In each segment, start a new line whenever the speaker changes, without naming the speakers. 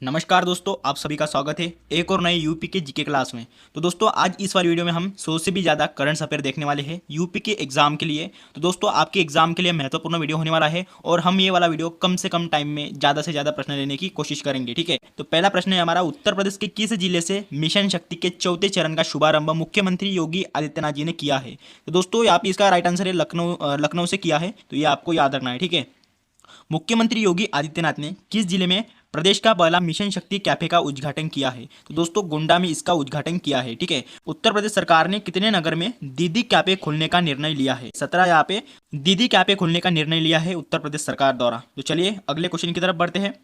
नमस्कार दोस्तों, आप सभी का स्वागत है एक और नए यूपी के जीके क्लास में। तो दोस्तों आज इस वाली वीडियो में हम 100 से भी ज़्यादा करंट अफेयर देखने वाले हैं यूपी के एग्जाम के लिए। तो दोस्तों आपके एग्जाम के लिए महत्वपूर्ण वीडियो होने वाला है और हम ये वाला वीडियो कम से कम टाइम में ज़्यादा से ज़्यादा प्रश्न लेने की कोशिश करेंगे। ठीक है, तो पहला प्रश्न है हमारा, उत्तर प्रदेश के किस जिले से मिशन शक्ति के चौथे चरण का शुभारंभ मुख्यमंत्री योगी आदित्यनाथ जी ने किया है। तो दोस्तों यहाँ पे इसका राइट आंसर है लखनऊ से किया है, तो ये आपको याद रखना है। ठीक है, मुख्यमंत्री योगी आदित्यनाथ ने किस जिले में प्रदेश का पहला मिशन शक्ति कैफे का उद्घाटन किया है। तो दोस्तों गोंडा में इसका उद्घाटन किया है। ठीक है, उत्तर प्रदेश सरकार ने कितने नगर में दीदी कैफे खोलने का निर्णय लिया है। 17 यहाँ पे दीदी कैफे खोलने का निर्णय लिया है उत्तर प्रदेश सरकार द्वारा। तो चलिए अगले क्वेश्चन की तरफ बढ़ते हैं।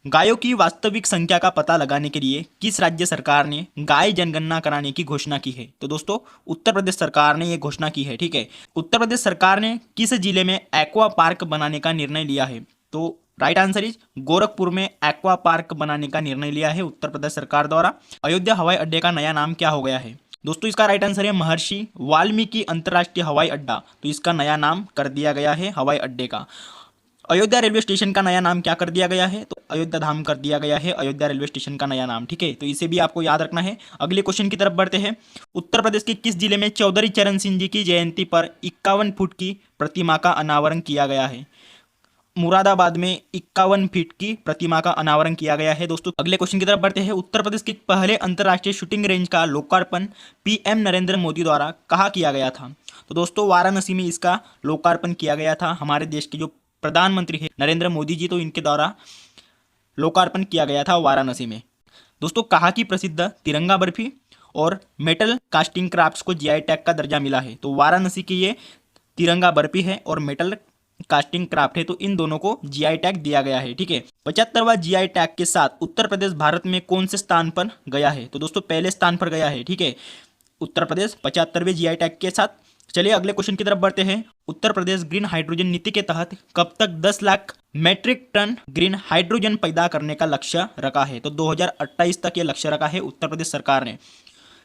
गायों की वास्तविक संख्या का पता लगाने के लिए किस राज्य सरकार ने गाय जनगणना कराने की घोषणा की है। तो दोस्तों उत्तर प्रदेश सरकार ने यह घोषणा की है। ठीक है, उत्तर प्रदेश सरकार ने किस जिले में एक्वा पार्क बनाने का निर्णय लिया है। तो राइट आंसर इज गोरखपुर में एक्वा पार्क बनाने का निर्णय लिया है उत्तर प्रदेश सरकार द्वारा। अयोध्या हवाई अड्डे का नया नाम क्या हो गया है। दोस्तों इसका राइट आंसर है महर्षि वाल्मीकि अंतर्राष्ट्रीय हवाई अड्डा। तो इसका नया नाम कर दिया गया है हवाई अड्डे का। अयोध्या रेलवे स्टेशन का नया नाम क्या कर दिया गया है। तो अयोध्या धाम कर दिया गया है अयोध्या रेलवे स्टेशन का नया नाम। ठीक है, तो इसे भी आपको याद रखना है। अगले क्वेश्चन की तरफ बढ़ते हैं। उत्तर प्रदेश के किस जिले में चौधरी चरण सिंह जी की जयंती पर 51 फुट की प्रतिमा का अनावरण किया गया है। मुरादाबाद में 51 फीट की प्रतिमा का अनावरण किया गया है। दोस्तों अगले क्वेश्चन की तरफ बढ़ते हैं। उत्तर प्रदेश के पहले अंतर्राष्ट्रीय शूटिंग रेंज का लोकार्पण पीएम नरेंद्र मोदी द्वारा कहाँ किया गया था। तो दोस्तों वाराणसी में इसका लोकार्पण किया गया था। हमारे देश के जो प्रधानमंत्री है नरेंद्र मोदी जी, तो इनके द्वारा लोकार्पण किया गया था वाराणसी में। दोस्तों कहाँ की प्रसिद्ध तिरंगा बर्फी और मेटल कास्टिंग क्राफ्ट्स को जीआई टैग का दर्जा मिला है। तो वाराणसी की ये तिरंगा बर्फी है और मेटल कास्टिंग क्राफ्ट है, तो इन दोनों को जीआई टैग दिया गया है। ठीक है, 75वां जीआई टैग के साथ उत्तर प्रदेश भारत में कौन से स्थान पर गया है। तो दोस्तों पहले स्थान पर गया है। ठीक है, उत्तर प्रदेश 75वें जीआई टैग के साथ। चलिए अगले क्वेश्चन की तरफ बढ़ते हैं। उत्तर प्रदेश ग्रीन हाइड्रोजन नीति के तहत कब तक 10 lakh metric tonne green hydrogen पैदा करने का लक्ष्य रखा है। तो 2028 तक ये लक्ष्य रखा है उत्तर प्रदेश सरकार ने।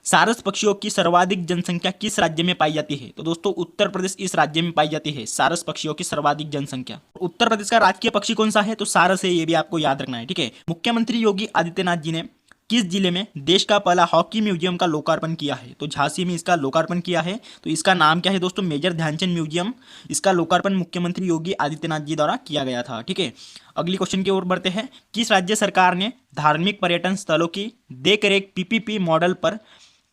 सारस पक्षियों की सर्वाधिक जनसंख्या किस राज्य में पाई जाती है। तो दोस्तों उत्तर प्रदेश इस राज्य में पाई जाती है सारस पक्षियों की सर्वाधिक जनसंख्या। उत्तर प्रदेश का राजकीय पक्षी कौन सा है। तो सारस है, ये भी आपको याद रखना है। ठीक है, मुख्यमंत्री योगी आदित्यनाथ जी ने किस जिले में देश का पहला हॉकी म्यूजियम का लोकार्पण किया है। तो झांसी में इसका लोकार्पण किया है। तो इसका नाम क्या है दोस्तों, मेजर ध्यानचंद म्यूजियम। इसका लोकार्पण मुख्यमंत्री योगी आदित्यनाथ जी द्वारा किया गया था। ठीक है, अगली क्वेश्चन की ओर बढ़ते हैं। किस राज्य सरकार ने धार्मिक पर्यटन स्थलों की देखरेख पीपीपी मॉडल पर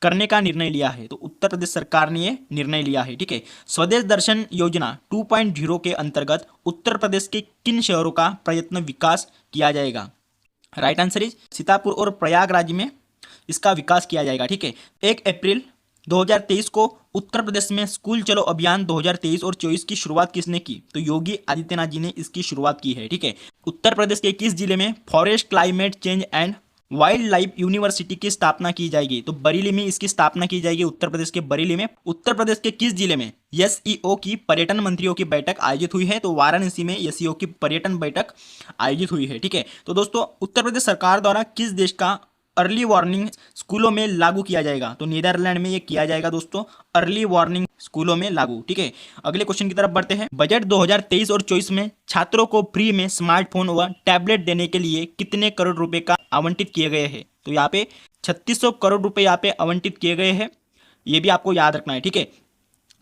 करने का निर्णय लिया है। तो उत्तर प्रदेश सरकार ने यह निर्णय लिया है। ठीक है, स्वदेश दर्शन योजना 2.0 के अंतर्गत उत्तर प्रदेश के किन शहरों का प्रयत्न विकास किया जाएगा। राइट आंसर इज सीतापुर और प्रयागराज में इसका विकास किया जाएगा। ठीक है, 1 अप्रैल 2023 को उत्तर प्रदेश में स्कूल चलो अभियान 2023 और 24 की शुरुआत किसने की। तो योगी आदित्यनाथ जी ने इसकी शुरुआत की है। ठीक है, उत्तर प्रदेश के किस जिले में forest climate change and wild life university की स्थापना की जाएगी। तो बरेली में इसकी स्थापना की जाएगी उत्तर प्रदेश के बरेली में। उत्तर प्रदेश के किस जिले में एसईओ की पर्यटन मंत्रियों की बैठक आयोजित हुई है। तो वाराणसी में एसईओ की पर्यटन बैठक आयोजित हुई है। ठीक है, तो दोस्तों उत्तर प्रदेश सरकार द्वारा किस देश का अर्ली वार्निंग स्कूलों में लागू किया जाएगा। तो नीदरलैंड में ये किया जाएगा दोस्तों, अर्ली वार्निंग स्कूलों में लागू। ठीक है, अगले क्वेश्चन की तरफ बढ़ते हैं। बजट 2023 और 24 में छात्रों को फ्री में स्मार्टफोन व टैबलेट देने के लिए कितने करोड़ रुपए का आवंटित किए गए हैं। तो यहाँ पे 3600 करोड़ रुपए यहाँ पे आवंटित किए गए हैं। ये भी आपको याद रखना है। ठीक है,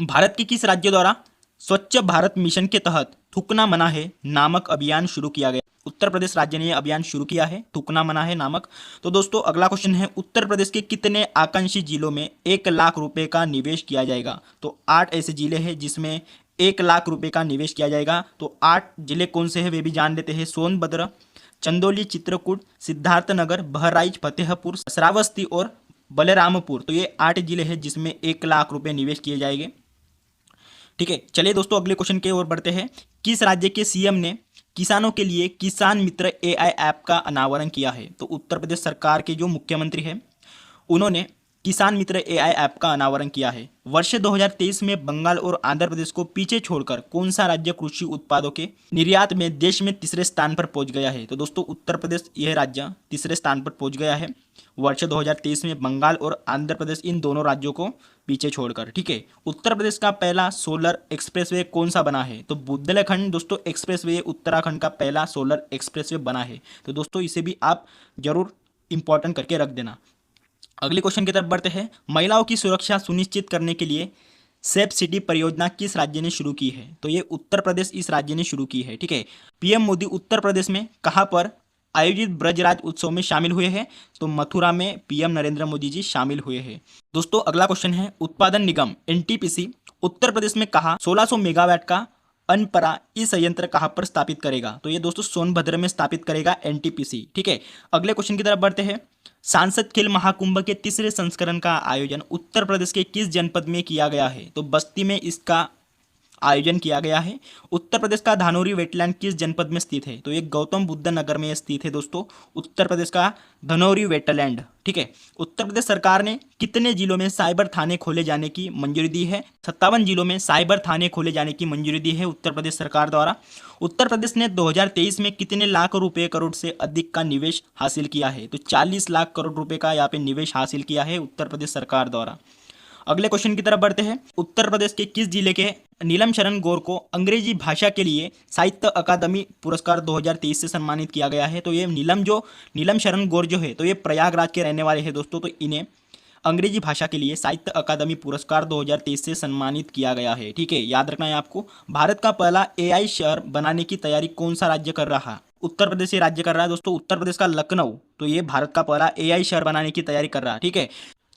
भारत के किस राज्य द्वारा स्वच्छ भारत मिशन के तहत थूकना मना है नामक अभियान शुरू किया गया। उत्तर प्रदेश राज्य ने यह अभियान शुरू किया है, थूकना मना है नामक। तो दोस्तों अगला क्वेश्चन है, उत्तर प्रदेश के कितने आकांक्षी जिलों में 1 लाख रुपए का निवेश किया जाएगा। तो 8 ऐसे जिले हैं जिसमें 1 लाख रुपए का निवेश किया जाएगा। तो 8 जिले कौन से हैं वे भी जान लेते हैं। सोनभद्र, चंदौली, चित्रकूट, सिद्धार्थनगर, बहराइच, फतेहपुर, श्रावस्ती और बलरामपुर। तो ये 8 जिले हैं जिसमें 1 लाख रुपए निवेश किए जाएंगे। ठीक है, चलिए दोस्तों अगले क्वेश्चन की ओर बढ़ते हैं। किस राज्य के सीएम ने किसानों के लिए किसान मित्र एआई ऐप का अनावरण किया है। तो उत्तर प्रदेश सरकार के जो मुख्यमंत्री हैं उन्होंने किसान मित्र एआई ऐप का अनावरण किया है। वर्ष 2023 में बंगाल और आंध्र प्रदेश को पीछे छोड़कर कौन सा राज्य कृषि उत्पादों के निर्यात में देश में तीसरे स्थान पर पहुंच गया है। तो दोस्तों उत्तर प्रदेश यह राज्य तीसरे स्थान पर पहुंच गया है। वर्ष 2023 में बंगाल और आंध्र प्रदेश इन दोनों राज्यों को पीछे छोड़कर। ठीक है, उत्तर प्रदेश का पहला सोलर एक्सप्रेसवे कौन सा बना है? तो बुंदेलखंड दोस्तों एक्सप्रेसवे उत्तराखंड का पहला सोलर एक्सप्रेसवे बना है। तो दोस्तों इसे भी आप जरूर इंपॉर्टेंट करके रख देना। अगले क्वेश्चन की तरफ बढ़ते हैं। महिलाओं की सुरक्षा सुनिश्चित करने के लिए सेफ सिटी परियोजना किस राज्य ने शुरू की है? तो ये उत्तर प्रदेश इस राज्य ने शुरू की है। ठीक है, पीएम मोदी उत्तर प्रदेश में कहाँ पर आयोजित ब्रजराज उत्सव में शामिल हुए हैं? तो मथुरा में पीएम नरेंद्र मोदी जी शामिल हुए हैं। दोस्तों अगला क्वेश्चन है, उत्पादन निगम एनटीपीसी उत्तर प्रदेश में कहाँ 1600 मेगावाट का अनपरा ई संयंत्र कहाँ पर स्थापित करेगा? तो ये दोस्तों सोनभद्र में स्थापित करेगा एनटीपीसी। ठीक है, अगले क्वेश्चन की तरफ बढ़ते हैं। सांसद खेल महाकुंभ के तीसरे संस्करण का आयोजन उत्तर प्रदेश के किस जनपद में किया गया है? तो बस्ती में इसका आयोजन किया गया है। उत्तर प्रदेश का धानोरी वेटलैंड किस जनपद में स्थित है? तो ये गौतम बुद्ध नगर में स्थित है दोस्तों, उत्तर प्रदेश का धनौरी वेटलैंड। ठीक है, उत्तर प्रदेश सरकार ने कितने जिलों में साइबर थाने खोले जाने की मंजूरी दी है? 57 जिलों में साइबर थाने खोले जाने की मंजूरी दी है उत्तर प्रदेश सरकार द्वारा। उत्तर प्रदेश ने 2023 में कितने लाख रुपए करोड़ से अधिक का निवेश हासिल किया है? तो 40 लाख करोड़ रुपए का यहाँ पे निवेश हासिल किया है उत्तर प्रदेश सरकार द्वारा। अगले क्वेश्चन की तरफ बढ़ते हैं। उत्तर प्रदेश के किस जिले के नीलम शरण गौर को अंग्रेजी भाषा के लिए साहित्य अकादमी पुरस्कार 2023 से सम्मानित किया गया है? तो ये नीलम शरण गौर जो है तो ये प्रयागराज के रहने वाले हैं दोस्तों। तो इन्हें अंग्रेजी भाषा के लिए साहित्य अकादमी पुरस्कार 2023 से सम्मानित किया गया है। ठीक है, याद रखना है आपको। भारत का पहला एआई शहर बनाने की तैयारी कौन सा राज्य कर रहा है? उत्तर प्रदेश ये राज्य कर रहा है दोस्तों। उत्तर प्रदेश का लखनऊ तो ये भारत का पहला एआई शहर बनाने की तैयारी कर रहा है। ठीक है,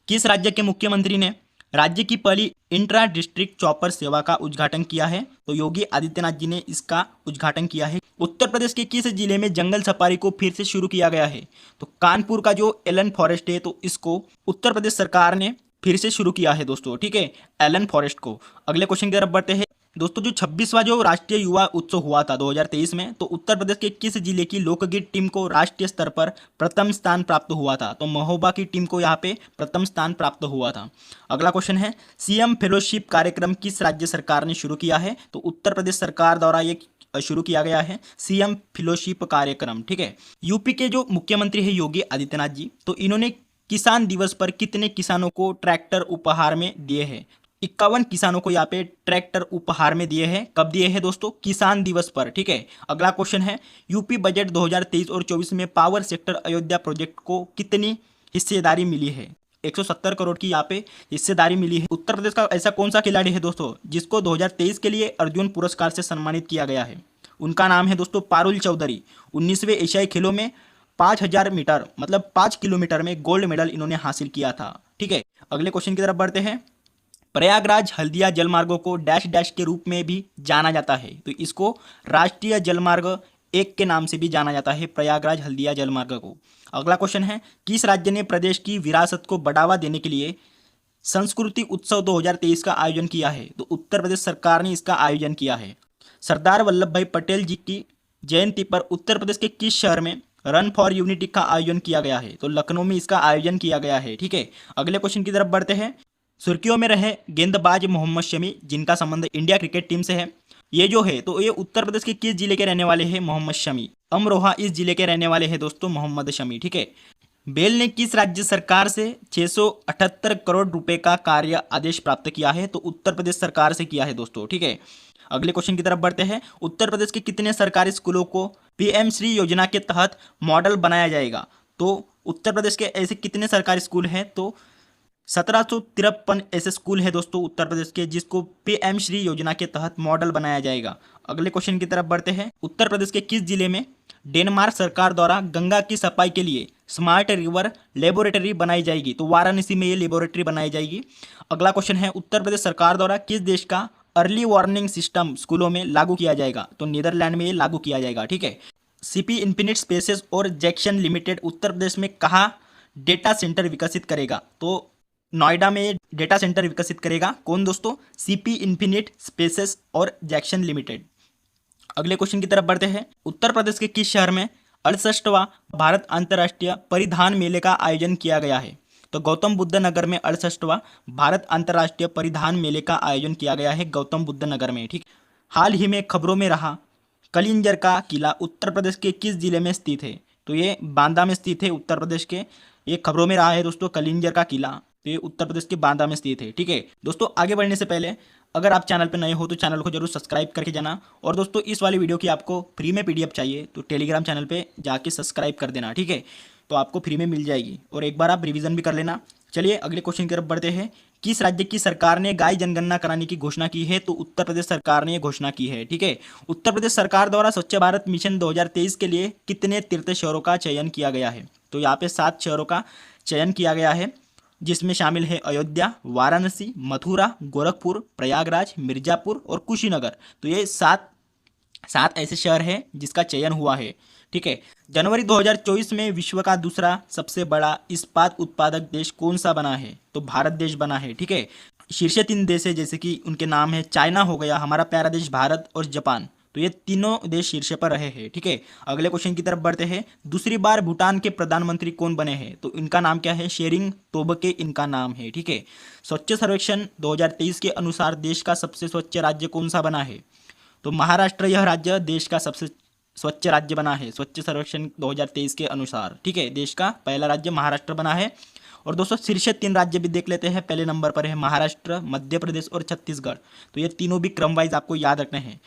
किस राज्य के मुख्यमंत्री ने राज्य की पहली इंट्रा डिस्ट्रिक्ट चॉपर सेवा का उद्घाटन किया है? तो योगी आदित्यनाथ जी ने इसका उद्घाटन किया है। उत्तर प्रदेश के किस जिले में जंगल सफारी को फिर से शुरू किया गया है? तो कानपुर का जो एलन फॉरेस्ट है तो इसको उत्तर प्रदेश सरकार ने फिर से शुरू किया है दोस्तों। ठीक है, एलन फॉरेस्ट को। अगले क्वेश्चन की तरफ बढ़ते हैं। दोस्तों जो 26वां जो राष्ट्रीय युवा उत्सव हुआ था 2023 में, तो उत्तर प्रदेश के किस जिले की लोकगीत टीम को राष्ट्रीय स्तर पर प्रथम स्थान प्राप्त हुआ था? तो महोबा की टीम को यहाँ पे प्रथम स्थान प्राप्त हुआ था। अगला क्वेश्चन है, सीएम फेलोशिप कार्यक्रम किस राज्य सरकार ने शुरू किया है? तो उत्तर प्रदेश सरकार द्वारा ये शुरू किया गया है सीएम फेलोशिप कार्यक्रम। ठीक है, यूपी के जो मुख्यमंत्री है योगी आदित्यनाथ जी, तो इन्होंने किसान दिवस पर कितने किसानों को ट्रैक्टर उपहार में दिए हैं? 51 किसानों को यहाँ पे ट्रैक्टर उपहार में दिए हैं। कब दिए हैं दोस्तों? किसान दिवस पर। ठीक है, अगला क्वेश्चन है, यूपी बजट 2023 और 24 में पावर सेक्टर अयोध्या प्रोजेक्ट को कितनी हिस्सेदारी मिली है? 170 करोड़ की यहाँ पे हिस्सेदारी मिली है। उत्तर प्रदेश का ऐसा कौन सा खिलाड़ी है दोस्तों जिसको 2023 के लिए अर्जुन पुरस्कार से सम्मानित किया गया है? उनका नाम है दोस्तों पारुल चौधरी। 19वें एशियाई खेलों में 5000 मीटर मतलब 5 किलोमीटर में गोल्ड मेडल इन्होंने हासिल किया था। ठीक है, अगले क्वेश्चन की तरफ बढ़ते हैं। प्रयागराज हल्दिया जलमार्गों को डैश डैश के रूप में भी जाना जाता है, तो इसको राष्ट्रीय जलमार्ग 1 के नाम से भी जाना जाता है, प्रयागराज हल्दिया जलमार्ग को। अगला क्वेश्चन है, किस राज्य ने प्रदेश की विरासत को बढ़ावा देने के लिए संस्कृति उत्सव 2023 का आयोजन किया है? तो उत्तर प्रदेश सरकार ने इसका आयोजन किया है। सरदार वल्लभ भाई पटेल जी की जयंती पर उत्तर प्रदेश के किस शहर में रन फॉर यूनिटी का आयोजन किया गया है? तो लखनऊ में इसका आयोजन किया गया है। ठीक है, अगले क्वेश्चन की तरफ बढ़ते हैं। सुर्खियों में रहे गेंदबाज मोहम्मद शमी, जिनका संबंध इंडिया क्रिकेट टीम से है, ये जो है तो ये उत्तर प्रदेश के किस जिले के रहने वाले हैं? मोहम्मद शमी। अमरोहा इस जिले के रहने वाले हैं दोस्तों मोहम्मद शमी। ठीक है, बेल ने किस राज्य सरकार से 678 करोड़ रुपए का कार्य आदेश प्राप्त किया है? तो उत्तर प्रदेश सरकार से किया है दोस्तों। ठीक है, अगले क्वेश्चन की तरफ बढ़ते हैं। उत्तर प्रदेश के कितने सरकारी स्कूलों को पीएम श्री योजना के तहत मॉडल बनाया जाएगा? तो उत्तर प्रदेश के ऐसे कितने सरकारी स्कूल हैं? तो 1753 ऐसे स्कूल है दोस्तों उत्तर प्रदेश के जिसको पीएम श्री योजना के तहत मॉडल बनाया जाएगा। अगले क्वेश्चन की तरफ बढ़ते हैं। उत्तर प्रदेश के किस जिले में डेनमार्क सरकार द्वारा गंगा की सफाई के लिए स्मार्ट रिवर लेबोरेटरी बनाई जाएगी? तो वाराणसी में ये लेबोरेटरी बनाई जाएगी। अगला क्वेश्चन है, उत्तर प्रदेश सरकार द्वारा किस देश का अर्ली वार्निंग सिस्टम स्कूलों में लागू किया जाएगा? तो नीदरलैंड में ये लागू किया जाएगा। ठीक है, सीपी इन्फिनिट स्पेसेस और जैक्सन लिमिटेड उत्तर प्रदेश में कहाँ डेटा सेंटर विकसित करेगा? तो नोएडा में डेटा सेंटर विकसित करेगा। कौन दोस्तों? सीपी इन्फिनिट स्पेसेस और जैक्सन लिमिटेड। अगले क्वेश्चन की तरफ बढ़ते हैं। उत्तर प्रदेश के किस शहर में 68वां भारत अंतर्राष्ट्रीय परिधान मेले का आयोजन किया गया है? तो गौतम बुद्ध नगर में 68वां भारत अंतर्राष्ट्रीय परिधान मेले का आयोजन किया गया है गौतम बुद्ध नगर में। ठीक, हाल ही में खबरों में रहा कलिंजर का किला उत्तर प्रदेश के किस जिले में स्थित है? तो ये बांदा में स्थित है उत्तर प्रदेश के। ये खबरों में रहा है दोस्तों कलिंजर का किला। तो ये उत्तर प्रदेश के बांदा में स्थित है। ठीक है दोस्तों, आगे बढ़ने से पहले अगर आप चैनल पर नए हो तो चैनल को जरूर सब्सक्राइब करके जाना। और दोस्तों इस वाली वीडियो की आपको फ्री में पीडीएफ चाहिए तो टेलीग्राम चैनल पे जाके सब्सक्राइब कर देना। ठीक है, तो आपको फ्री में मिल जाएगी और एक बार आप रिवीजन भी कर लेना। चलिए अगले क्वेश्चन की तरफ बढ़ते हैं। किस राज्य की सरकार ने गाय जनगणना कराने की घोषणा की है? तो उत्तर प्रदेश सरकार ने यह घोषणा की है। ठीक है, उत्तर प्रदेश सरकार द्वारा स्वच्छ भारत मिशन 2023 के लिए कितने तीर्थ शहरों का चयन किया गया है? तो यहाँ पे 7 शहरों का चयन किया गया है, जिसमें शामिल है अयोध्या, वाराणसी, मथुरा, गोरखपुर, प्रयागराज, मिर्जापुर और कुशीनगर। तो ये सात ऐसे शहर हैं जिसका चयन हुआ है। ठीक है, जनवरी 2024 में विश्व का दूसरा सबसे बड़ा इस्पात उत्पादक देश कौन सा बना है? तो भारत देश बना है। ठीक है, शीर्ष 3 देश है जैसे कि उनके नाम है, चाइना हो गया, हमारा प्यारा देश भारत और जापान। तो ये तीनों देश शीर्ष पर रहे हैं। ठीक है, अगले क्वेश्चन की तरफ बढ़ते हैं। दूसरी बार भूटान के प्रधानमंत्री कौन बने हैं? तो इनका नाम क्या है? शेरिंग तोब्गे इनका नाम है। ठीक है, स्वच्छ सर्वेक्षण 2023 के अनुसार देश का सबसे स्वच्छ राज्य कौन सा बना है? तो महाराष्ट्र यह राज्य देश का सबसे स्वच्छ राज्य बना है स्वच्छ सर्वेक्षण 2023 के अनुसार। ठीक है, देश का पहला राज्य महाराष्ट्र बना है। और दोस्तों शीर्ष 3 राज्य भी देख लेते हैं। पहले नंबर पर है महाराष्ट्र, मध्य प्रदेश और छत्तीसगढ़। तो ये तीनों भी क्रम वाइज आपको याद रखने हैं।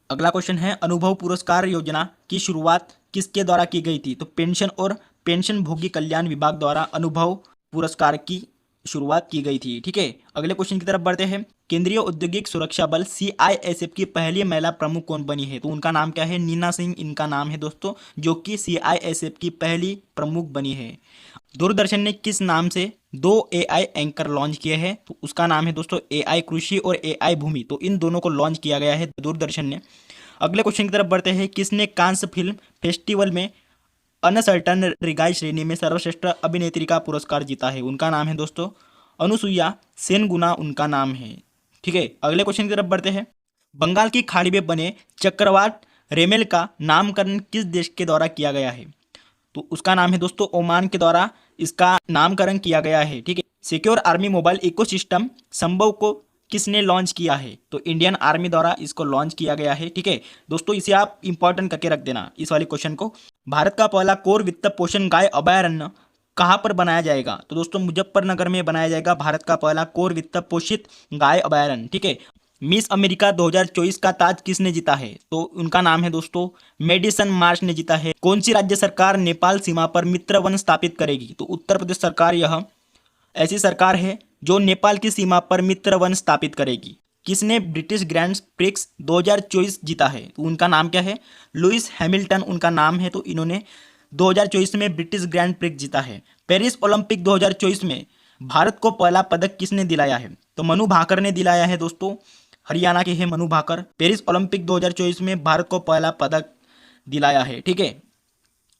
अगला क्वेश्चन है, अनुभव पुरस्कार योजना की शुरुआत किसके द्वारा की गई थी? तो पेंशन और पेंशनभोगी कल्याण विभाग द्वारा अनुभव पुरस्कार की शुरुआत की गई थी। ठीक है, अगले क्वेश्चन की तरफ बढ़ते हैं। केंद्रीय औद्योगिक सुरक्षा बल CISF की पहली महिला प्रमुख कौन बनी है? तो उनका नाम क्या है? नीना सिंह इनका नाम है दोस्तों, जो कि CISF की पहली प्रमुख बनी है। दूरदर्शन ने किस नाम से 2 AI एंकर लॉन्च किए हैं? तो उसका नाम है दोस्तों AI कृषि और AI भूमि। तो इन दोनों को लॉन्च किया गया है दूरदर्शन ने। अगले क्वेश्चन की तरफ बढ़ते हैं। किसने कांस फिल्म फेस्टिवल में अनसर्टन रिगाई श्रेणी में सर्वश्रेष्ठ अभिनेत्री का पुरस्कार जीता है? उनका नाम है दोस्तों अनुसुईया सेनगुना उनका नाम है। ठीक है, अगले क्वेश्चन की तरफ बढ़ते हैं। बंगाल की खाड़ी में बने चक्रवात रेमेल का नामकरण किस देश के द्वारा किया गया है? तो उसका नाम है दोस्तों ओमान के द्वारा इसका नामकरण किया गया है। ठीक है, सिक्योर आर्मी मोबाइल इकोसिस्टम संभव को किसने लॉन्च किया है? तो इंडियन आर्मी द्वारा इसको लॉन्च किया गया है। ठीक है दोस्तों, इसे आप इंपॉर्टेंट करके रख देना इस वाले क्वेश्चन को। भारत का पहला कोर वित्त पोषण गाय अभयारण्य कहाँ पर बनाया जाएगा? तो दोस्तों मुजफ्फरनगर में बनाया जाएगा भारत का पहला कोर वित्त पोषित गाय अभयारण्य। ठीक है, मिस अमेरिका 2024 का ताज किसने जीता है? तो उनका नाम है दोस्तों मेडिसन मार्श ने जीता है। कौन सी राज्य सरकार नेपाल सीमा पर मित्र वन स्थापित करेगी? तो उत्तर प्रदेश सरकार यह ऐसी सरकार है जो नेपाल की सीमा पर मित्र वन स्थापित करेगी। किसने ब्रिटिश ग्रैंड प्रिक्स 2024 जीता है? तो उनका नाम क्या है? लुइस हैमिल्टन उनका नाम है। तो इन्होंने 2024 में ब्रिटिश ग्रैंड प्रिक्स जीता है। पेरिस ओलंपिक 2024 में भारत को पहला पदक किसने दिलाया है? तो मनु भाकर ने दिलाया है दोस्तों, हरियाणा के हैं मनु भाकर। पेरिस ओलंपिक 2024 में भारत को पहला पदक दिलाया है। ठीक है,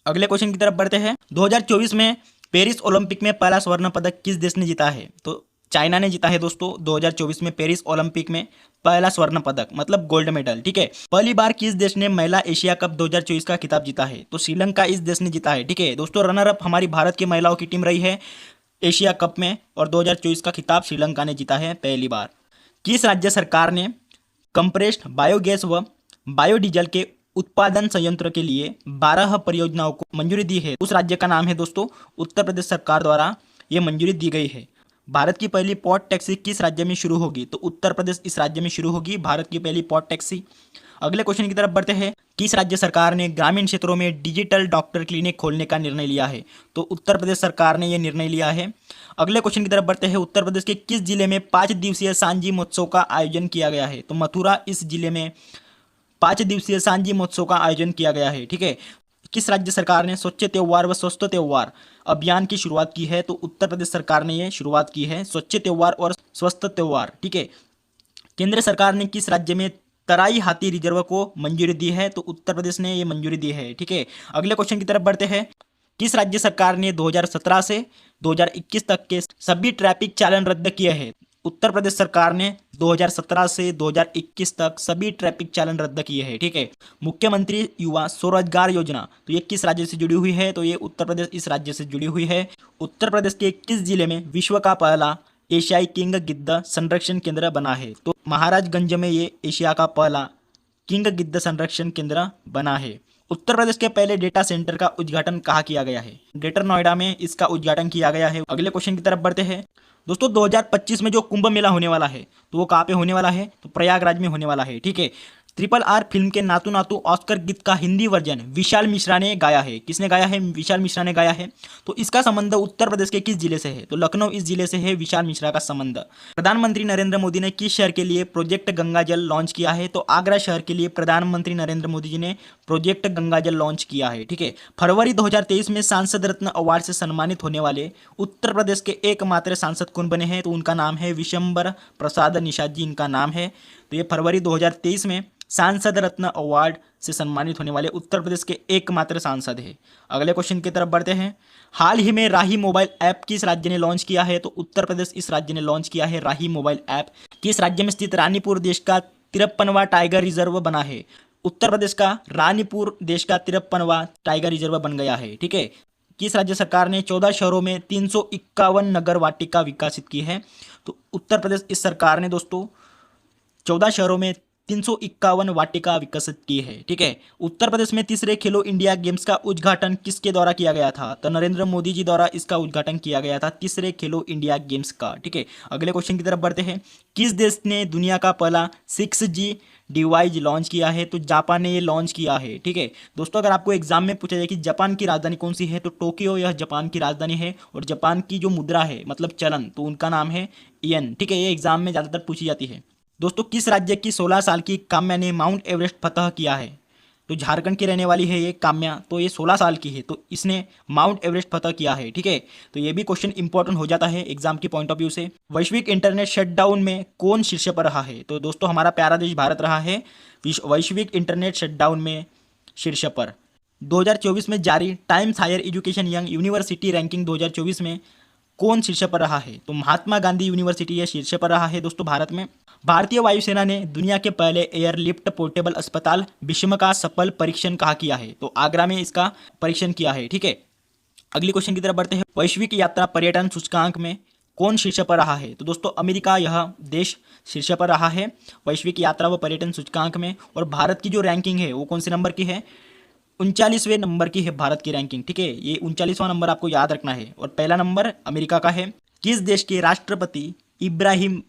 अगले क्वेश्चन की तरफ बढ़ते हैं। 2024 में पेरिस ओलंपिक में पहला स्वर्ण पदक किस देश ने जीता है? तो चाइना ने जीता है दोस्तों 2024 में पेरिस ओलंपिक में पहला स्वर्ण पदक मतलब गोल्ड मेडल। ठीक है, पहली बार किस देश ने महिला एशिया कप 2024 का खिताब जीता है? तो श्रीलंका इस देश ने जीता है। ठीक है दोस्तों, रनर अप हमारी भारत की महिलाओं की टीम रही है एशिया कप में और 2024 का खिताब श्रीलंका ने जीता है पहली बार। किस राज्य सरकार ने कंप्रेस्ड बायोगैस व बायोडीजल के उत्पादन संयंत्र के लिए 12 परियोजनाओं को मंजूरी दी है? उस राज्य का नाम है दोस्तों उत्तर प्रदेश सरकार द्वारा ये मंजूरी दी गई है। भारत की पहली पॉट टैक्सी किस राज्य में शुरू होगी? तो उत्तर प्रदेश इस राज्य में शुरू होगी भारत की पहली पॉट टैक्सी। अगले क्वेश्चन की तरफ बढ़ते हैं। किस राज्य सरकार ने ग्रामीण क्षेत्रों में डिजिटल डॉक्टर क्लिनिक खोलने का निर्णय लिया है? तो उत्तर प्रदेश सरकार ने यह निर्णय लिया है। अगले क्वेश्चन की तरफ बढ़ते हैं। उत्तर प्रदेश के किस जिले में 5 दिवसीय सांझी महोत्सव का आयोजन किया गया है? तो मथुरा इस जिले में 5 दिवसीय सांझी महोत्सव का आयोजन किया गया है। ठीक है, किस राज्य सरकार ने स्वच्छ त्योहार व स्वस्थ त्योहार अभियान की शुरुआत की है? तो उत्तर प्रदेश सरकार ने यह शुरुआत की है स्वच्छ त्योहार और स्वस्थ त्योहार। ठीक है, केंद्र सरकार ने किस राज्य में तराई हाथी रिजर्व को मंजूरी दी है? तो उत्तर प्रदेश ने यह मंजूरी दी है। ठीक है, अगले क्वेश्चन की तरफ बढ़ते हैं। किस राज्य सरकार ने 2017 से 2021 तक के सभी ट्रैफिक चालान रद्द किए हैं? उत्तर प्रदेश सरकार ने 2017 से 2021 तक सभी ट्रैफिक चालान रद्द किए हैं। ठीक है, मुख्यमंत्री युवा स्वरोजगार योजना तो ये किस राज्य से जुड़ी हुई है? तो ये उत्तर प्रदेश इस राज्य से जुड़ी हुई है। उत्तर प्रदेश के किस जिले में विश्व का पहला एशियाई किंग गिद्ध संरक्षण केंद्र बना है? तो महाराजगंज में ये एशिया का पहला किंग गिद्ध संरक्षण केंद्र बना है। उत्तर प्रदेश के पहले डेटा सेंटर का उद्घाटन कहाँ किया गया है? ग्रेटर नोएडा में इसका उद्घाटन किया गया है। अगले क्वेश्चन की तरफ बढ़ते हैं। दोस्तों 2025 में जो कुंभ मेला होने वाला है तो वो कहाँ पे होने वाला है? तो प्रयागराज में होने वाला है। ठीक है। RRR फिल्म के नातू नातू ऑस्कर गीत का हिंदी वर्जन विशाल मिश्रा ने गाया है। किसने गाया है? विशाल मिश्रा ने गाया है। तो इसका संबंध उत्तर प्रदेश के किस जिले से है? तो लखनऊ इस जिले से है विशाल मिश्रा का संबंध। प्रधानमंत्री नरेंद्र मोदी ने किस शहर के लिए प्रोजेक्ट गंगा जल लॉन्च किया है? तो आगरा शहर के लिए प्रधानमंत्री नरेंद्र मोदी जी ने प्रोजेक्ट गंगा जल लॉन्च किया है। ठीक है। फरवरी 2023 में सांसद रत्न अवार्ड से सम्मानित होने वाले उत्तर प्रदेश के एकमात्र सांसद कौन बने हैं? तो उनका नाम है विशंबर प्रसाद निषाद जी, इनका नाम है। तो ये फरवरी 2023 में सांसद रत्न अवार्ड से सम्मानित होने वाले उत्तर प्रदेश के एकमात्र सांसद है। अगले क्वेश्चन की तरफ बढ़ते हैं। हाल ही में राही मोबाइल ऐप किस राज्य ने लॉन्च किया है? तो उत्तर प्रदेश इस राज्य ने लॉन्च किया है राही मोबाइल ऐप। किस राज्य में स्थित रानीपुर देश का 53वां टाइगर रिजर्व बना है? उत्तर प्रदेश का रानीपुर देश का 53वां टाइगर रिजर्व बन गया है। ठीक है। किस राज्य सरकार ने 14 शहरों में 351 नगर वाटिका विकसित की है? तो उत्तर प्रदेश इस सरकार ने दोस्तों 14 शहरों में 351 वाटिका विकसित की है। ठीक है। उत्तर प्रदेश में तीसरे खेलो इंडिया गेम्स का उद्घाटन किसके द्वारा किया गया था? तो नरेंद्र मोदी जी द्वारा इसका उद्घाटन किया गया था, तीसरे खेलो इंडिया गेम्स का। ठीक है। अगले क्वेश्चन की तरफ बढ़ते हैं। किस देश ने दुनिया का पहला 6G डिवाइस लॉन्च किया है? तो जापान ने ये लॉन्च किया है। ठीक है। दोस्तों अगर आपको एग्जाम में पूछा जाए कि जापान की राजधानी कौन सी है, तो टोक्यो यह जापान की राजधानी है। और जापान की जो मुद्रा है मतलब चलन, तो उनका नाम है येन। ठीक है। ये एग्जाम में ज़्यादातर पूछी जाती है। दोस्तों किस राज्य की 16 साल की काम्या ने माउंट एवरेस्ट फतह किया है? तो झारखंड की रहने वाली है ये काम्या। तो ये 16 साल की है, तो इसने माउंट एवरेस्ट फतह किया है। ठीक है। तो ये भी क्वेश्चन इंपॉर्टेंट हो जाता है एग्जाम की पॉइंट ऑफ व्यू से। वैश्विक इंटरनेट शटडाउन में कौन शीर्ष पर रहा है? तो दोस्तों हमारा प्यारा देश भारत रहा है वैश्विक इंटरनेट शटडाउन में शीर्ष पर। 2024 में जारी Times Higher Education young university ranking 2024 में कौन शीर्ष पर रहा है? तो महात्मा गांधी यूनिवर्सिटी यह शीर्ष पर रहा है दोस्तों भारत में। भारतीय वायुसेना ने दुनिया के पहले एयरलिफ्ट पोर्टेबल अस्पताल विषम का सफल परीक्षण कहाँ किया है? तो आगरा में इसका परीक्षण किया है। ठीक है। अगली क्वेश्चन की तरफ बढ़ते हैं। वैश्विक यात्रा पर्यटन सूचकांक में कौन शीर्ष पर रहा है? तो दोस्तों अमेरिका यह देश शीर्ष पर रहा है वैश्विक यात्रा व पर्यटन सूचकांक में। और भारत की जो रैंकिंग है वो कौन से नंबर की है? 39वें नंबर की है भारत की रैंकिंग। ठीक है। ये 39वां नंबर आपको याद रखना है। और पहला नंबर अमेरिका का है। किस देश के राष्ट्रपति इब्राहिम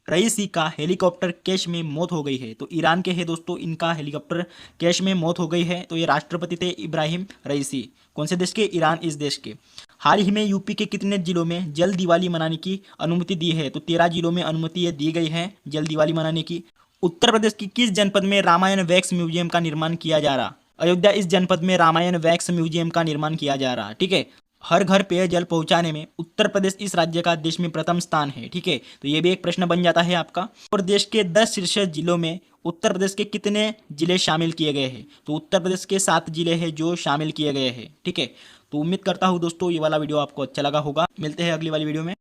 रईसी का हेलीकॉप्टर क्रैश में मौत हो गई है? तो ईरान के है दोस्तों, इनका हेलीकॉप्टर क्रैश में मौत हो गई है। तो ये राष्ट्रपति थे इब्राहिम रईसी। कौन से देश के? ईरान इस देश के। हाल ही में यूपी के कितने जिलों में जल दिवाली मनाने की अनुमति दी है? तो 13 जिलों में अनुमति ये दी गई है जल दिवाली मनाने की। उत्तर प्रदेश की किस जनपद में रामायण वैक्स म्यूजियम का निर्माण किया जा रहा? अयोध्या इस जनपद में रामायण वैक्स म्यूजियम का निर्माण किया जा रहा। ठीक है। हर घर पेयजल पहुंचाने में उत्तर प्रदेश इस राज्य का देश में प्रथम स्थान है। ठीक है। तो ये भी एक प्रश्न बन जाता है आपका। और देश के 10 शीर्ष जिलों में उत्तर प्रदेश के कितने जिले शामिल किए गए हैं? तो उत्तर प्रदेश के 7 जिले हैं जो शामिल किए गए हैं। ठीक है। तो उम्मीद करता हूँ दोस्तों ये वाला वीडियो आपको अच्छा लगा होगा। मिलते हैं अगली वाली वीडियो में।